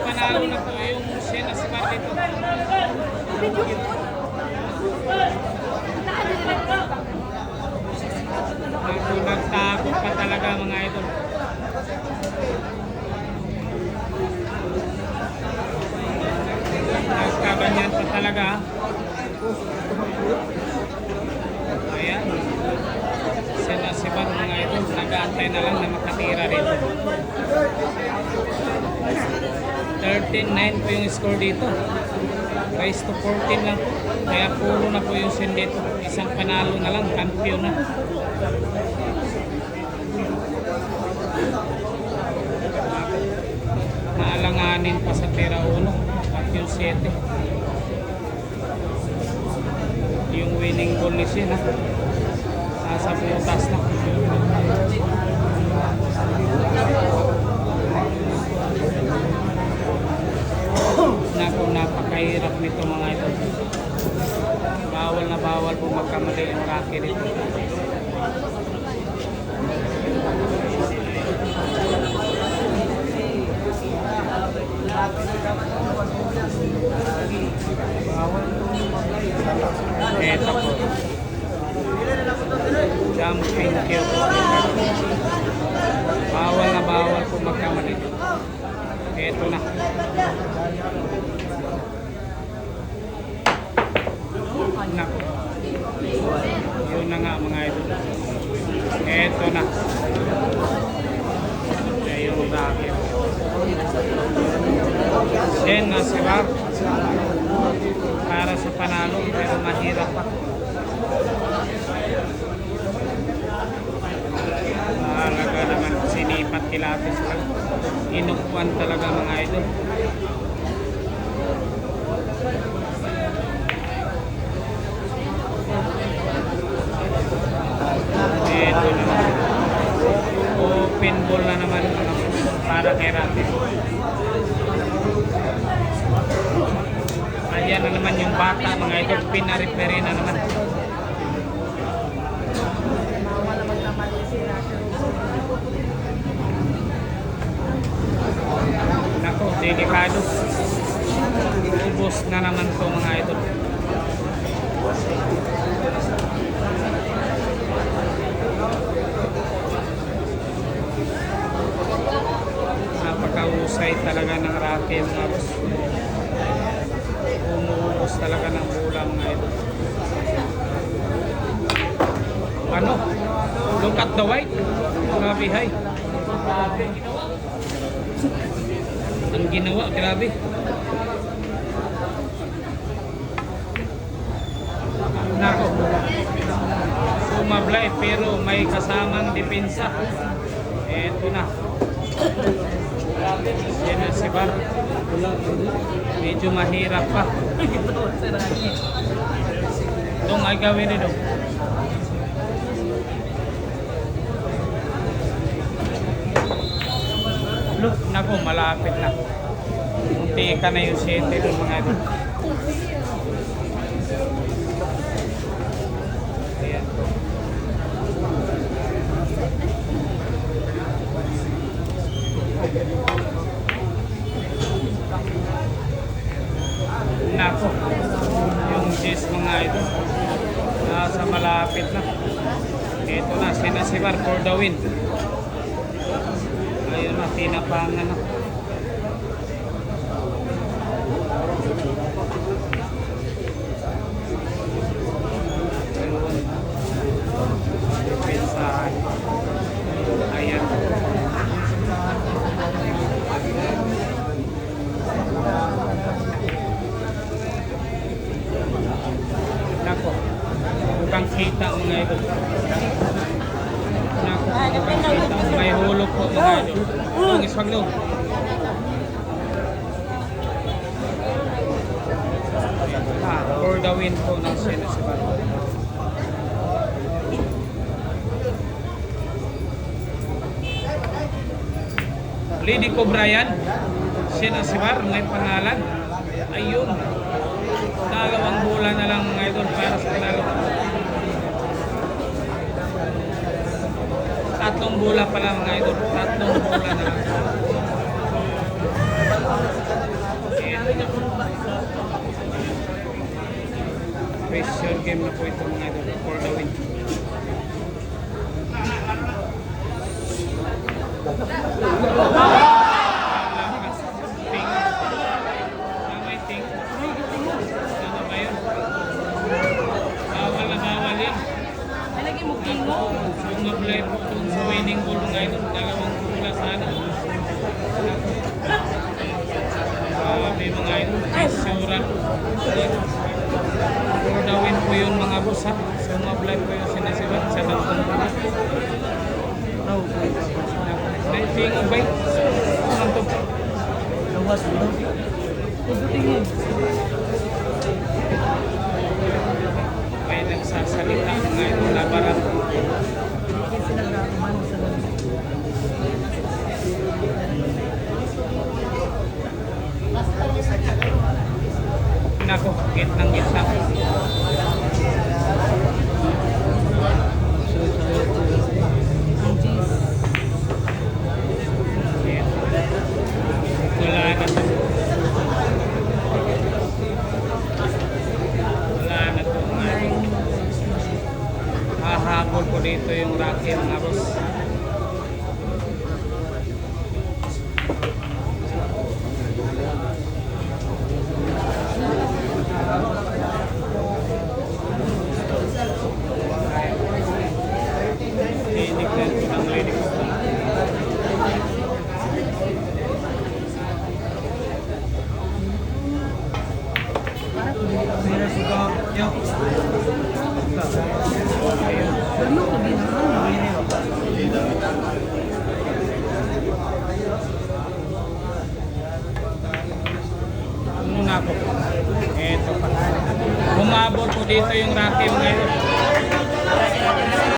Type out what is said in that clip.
panalo na po yung Shena Sibar dito. Nagtago pa talaga mga idol. Nagkaganyan pa talaga. Ayan. Shena Sibar mga idol. Nag-aantay na lang na makatira rito. 13-9 po yung score dito. Race to 14 lang po. Kaya puro na po yung sin dito. Isang panalo na lang, kampiyon na. Naalanganin pa sa tira 1 at yung 7. Yung winning goal ni Sin ha. Nasa butas na. Naku, napakahirap nito mga ito. Bawal na bawal po magkamali yung Rocky dito. Eto po. Jumping kill. Bawal na bawal po magkamali. Eto na. Nako. Yun na nga mga idol. Eto na. Ayun Rocky. Shena Sibar para sa panalo pero mahirap pa. Mahalaga naman sinipat kilatis lang. Inukuan talaga mga idol. Ito na naman. Open ball na naman para kay Rocky. Ayan na naman yung bata mga idol. Pinaripere na naman. Nako, delikado. Ubos na naman to mga idol. Napakahusay talaga ng Rocky mga boss. Umuubos talaga ng bola mga idol. Ano? Look at the white. Grabe hay. Ang ginawa, grabe. Nako. Sumablay pero may kasamang depensa. Eto na. Shena Sibar. Medyo mahirap pa. Itong ay gawin nito. Look, nako, malapit na. Munti ka na yung 7 ng mga ito. Ayan. Nako, yung 10 mga ito. Nasa malapit na. Ito na, Shena Sibar for the win. Ayun na, tinapangan na. Depensahan. Ayan. Nako, bukang kita mga idol. May hulog po mga idol. Itong iswaglo. For the win po ng Shena Sibar. Lady Cobrayan, Shena Sibar, may pangalan. Ayun. Dalawang bola na lang mga idol para sa panalo. Tatlong bola pala mga idol. Tatlong bola na lang. Pressure game na po ito mga idol for the win. Lakas. Ting. Tama yung ting. Tama ba yun? Bawal na bawal yan. Nalagay mo kingo. Sumablay po kung sa winning goal mga idol. Dalawang pula sana. Grabe mga idol. Pressure. For the win po yun mga boss ha. Sumablay po yung sinisibat sa dalawang pula. Ting ubay. Ano to? Lawas mo. Tingin. May nagsasalita mga idol labaran. Kasi nagkakumano sa lawas. Nako, gitnang gitna. Ang cheese. Wala na to. Wala na to mga idol. Hahabol po dito yung Rocky mga boss. Tinignan ko ng lady ko. Ano ko ginagawa? Ano na po? Eto pa. Bumabot po dito yung Rocky mga idol.